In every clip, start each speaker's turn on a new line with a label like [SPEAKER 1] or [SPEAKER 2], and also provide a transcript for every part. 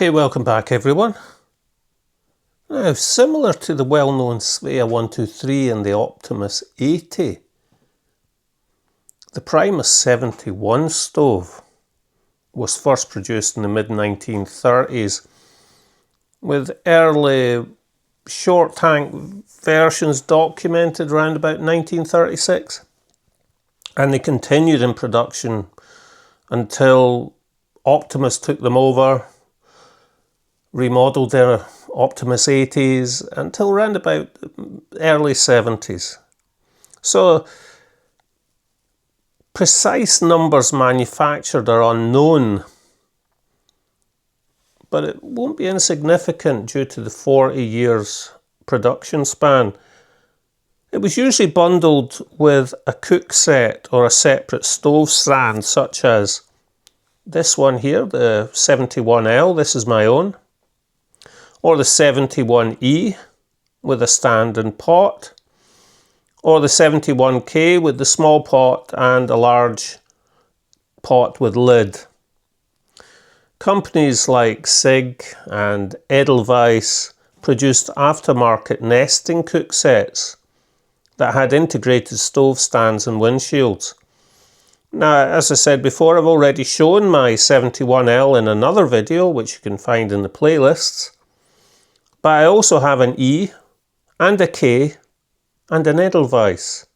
[SPEAKER 1] Okay, welcome back everyone. Now, similar to the well-known Svea 123 and the Optimus 80, the Primus 71 stove was first produced in the mid-1930s with early short tank versions documented around about 1936, and they continued in production until Optimus took them over, remodeled their Optimus 80s until around about early 70s. So precise numbers manufactured are unknown, but it won't be insignificant due to the 40 years production span. It was usually bundled with a cook set or a separate stove stand, such as this one here, the 71L, this is my own, or the 71E with a stand and pot, or the 71K with the small pot and a large pot with lid. Companies like SIG and Edelweiss produced aftermarket nesting cook sets that had integrated stove stands and windshields. Now, as I said before, I've already shown my 71L in another video, which you can find in the playlists. But I also have an E and a K and an Edelweiss,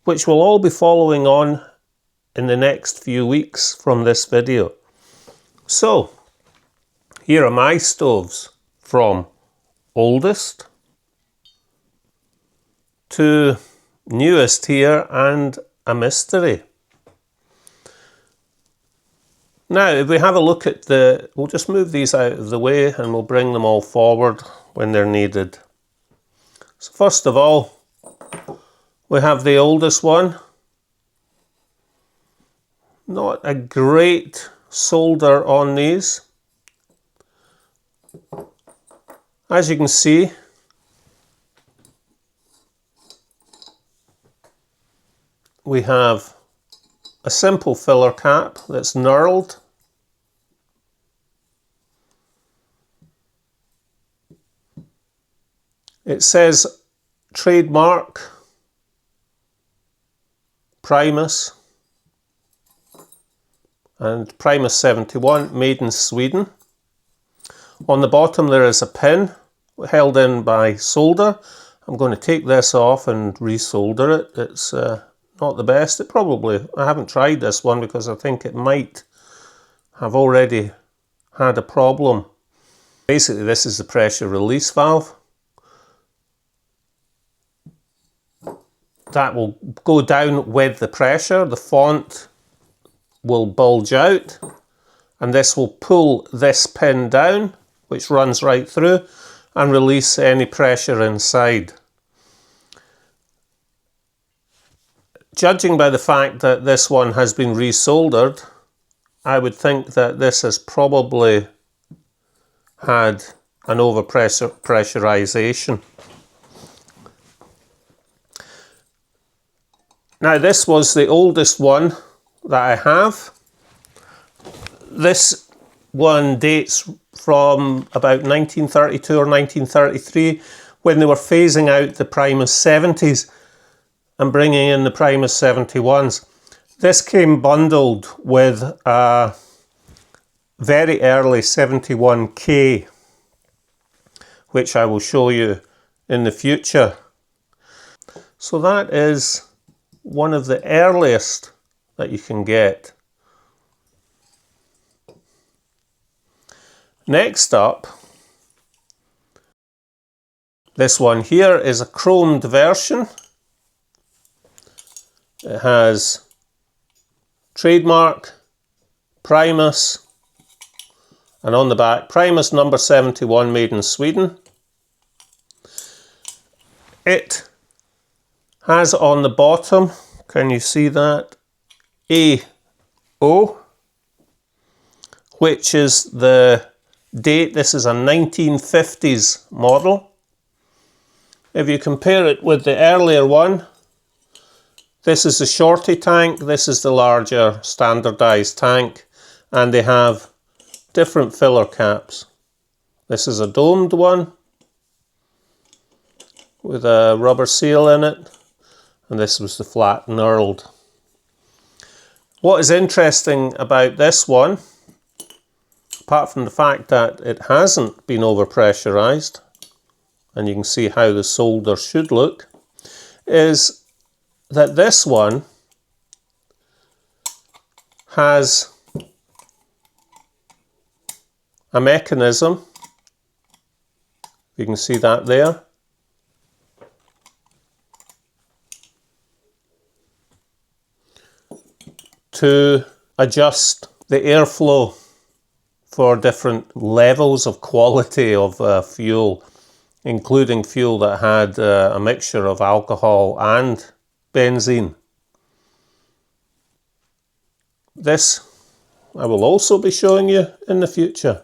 [SPEAKER 1] which will all be following on in the next few weeks from this video. So, here are my stoves from oldest to newest here and a mystery. Now, if we have a look at we'll just move these out of the way and we'll bring them all forward when they're needed. So first of all, we have the oldest one. Not a great solder on these. As you can see, we have a simple filler cap that's knurled. It says trademark Primus and Primus 71 made in Sweden. On the bottom there is a pin held in by solder. I'm going to take this off and resolder it. It's not the best. I haven't tried this one because I think it might have already had a problem. Basically, this is the pressure release valve. That will go down with the pressure. The font will bulge out, and this will pull this pin down, which runs right through, and release any pressure inside. Judging by the fact that this one has been resoldered, I would think that this has probably had an overpressurization. Now, this was the oldest one that I have. This one dates from about 1932 or 1933, when they were phasing out the Primus 70s and bringing in the Primus 71s. This came bundled with a very early 71K, which I will show you in the future. So that is one of the earliest that you can get. Next up, this one here is a chromed version. It has trademark Primus, and on the back, Primus number 71 made in Sweden. It has on the bottom, can you see that, AO, which is the date. This is a 1950s model. If you compare it with the earlier one, this is the shorty tank, this is the larger standardized tank, and they have different filler caps. This is a domed one with a rubber seal in it, and this was the flat knurled. What is interesting about this one, apart from the fact that it hasn't been overpressurized, and you can see how the solder should look, is that this one has a mechanism, you can see that there, to adjust the airflow for different levels of quality of fuel, including fuel that had a mixture of alcohol and benzene. This I will also be showing you in the future.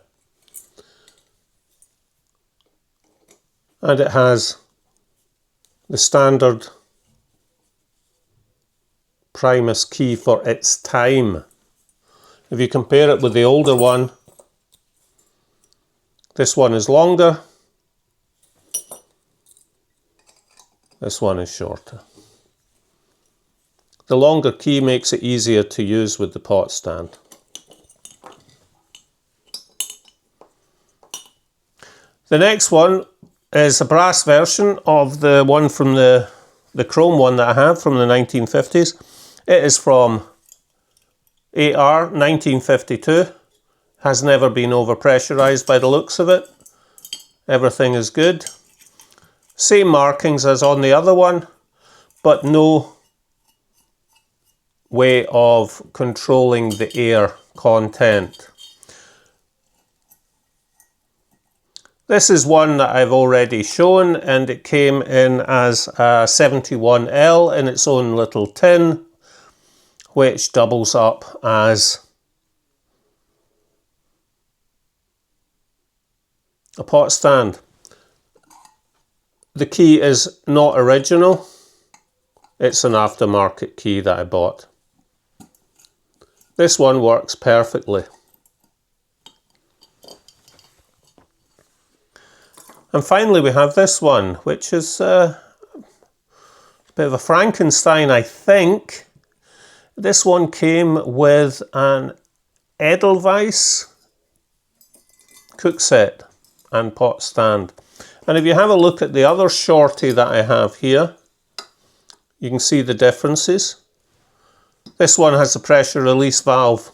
[SPEAKER 1] And it has the standard Primus key for its time. If you compare it with the older one, this one is longer, this one is shorter. The longer key makes it easier to use with the pot stand. The next one is a brass version of the one from the chrome one that I have from the 1950s. It is from AR 1952. Has never been overpressurized by the looks of it. Everything is good. Same markings as on the other one, but no way of controlling the air content. This is one that I've already shown, and it came in as a 71L in its own little tin, which doubles up as a pot stand. The key is not original, it's an aftermarket key that I bought. This one works perfectly. And finally we have this one, which is a bit of a Frankenstein, I think. This one came with an Edelweiss cook set and pot stand. And if you have a look at the other shorty that I have here, you can see the differences. This one has a pressure release valve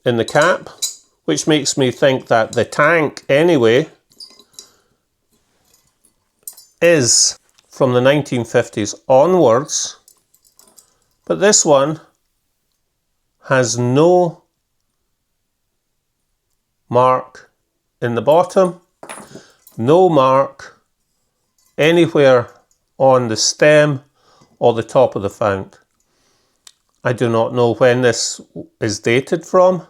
[SPEAKER 1] in the cap, which makes me think that the tank anyway is from the 1950s onwards, but this one has no mark in the bottom, no mark anywhere on the stem or the top of the fount. I do not know when this is dated from.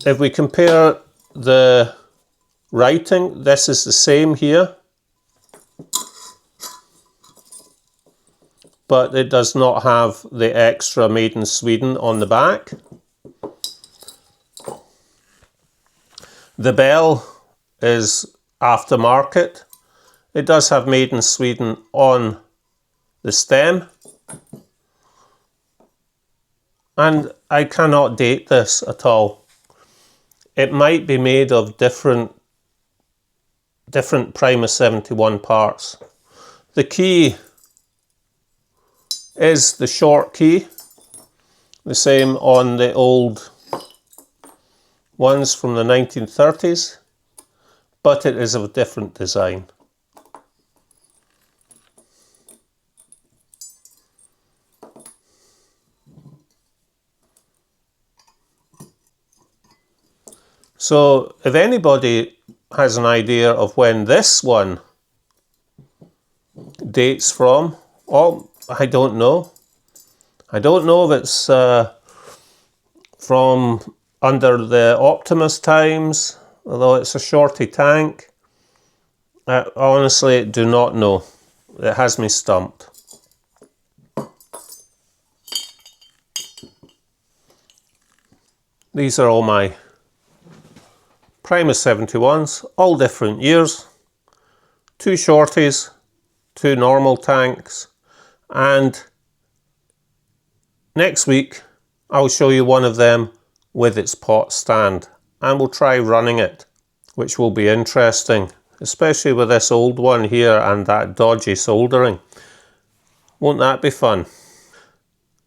[SPEAKER 1] If we compare the writing, this is the same here, but it does not have the extra Made in Sweden on the back. The bell is aftermarket. It does have Made in Sweden on the stem, and I cannot date this at all. It might be made of different Primus 71 parts. The key is the short key, the same on the old ones from the 1930s, but it is of a different design. So if anybody has an idea of when this one dates from, oh, I don't know. I don't know if it's from under the Optimus times, although it's a shorty tank. I honestly do not know. It has me stumped. These are all my Primus 71s, all different years. 2 shorties, 2 normal tanks, and next week I'll show you one of them with its pot stand, and we'll try running it, which will be interesting, especially with this old one here and that dodgy soldering. Won't that be fun?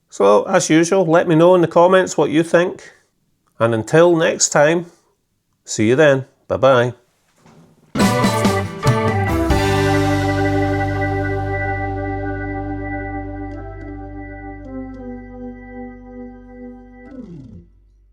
[SPEAKER 1] So as usual, let me know in the comments what you think, and until next time, see you then. Bye bye.